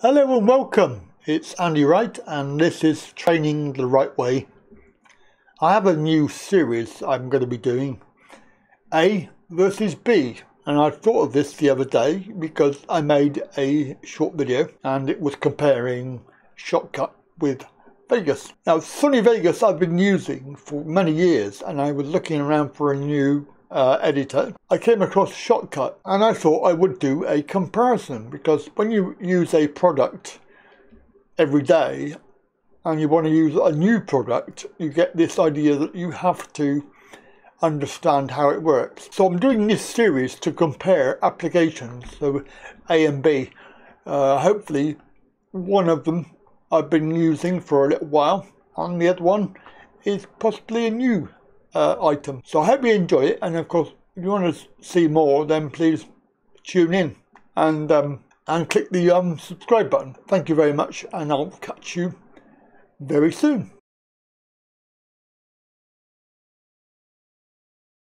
Hello and welcome. It's Andy Wright and this is Training the Right Way. I have a new series I'm going to be doing, A versus B, and I thought of this the other day because I made a short video and it was comparing Shortcut with Vegas. Now Sunny Vegas I've been using for many years and I was looking around for a new editor. I came across Shortcut and I thought I would do a comparison because when you use a product every day and you want to use a new product, you get this idea that you have to understand how it works. So I'm doing this series to compare applications, so A and B. Hopefully one of them I've been using for a little while and the other one is possibly a new item. So I hope you enjoy it, and of course if you want to see more then please tune in and click the subscribe button. Thank you very much and I'll catch you very soon.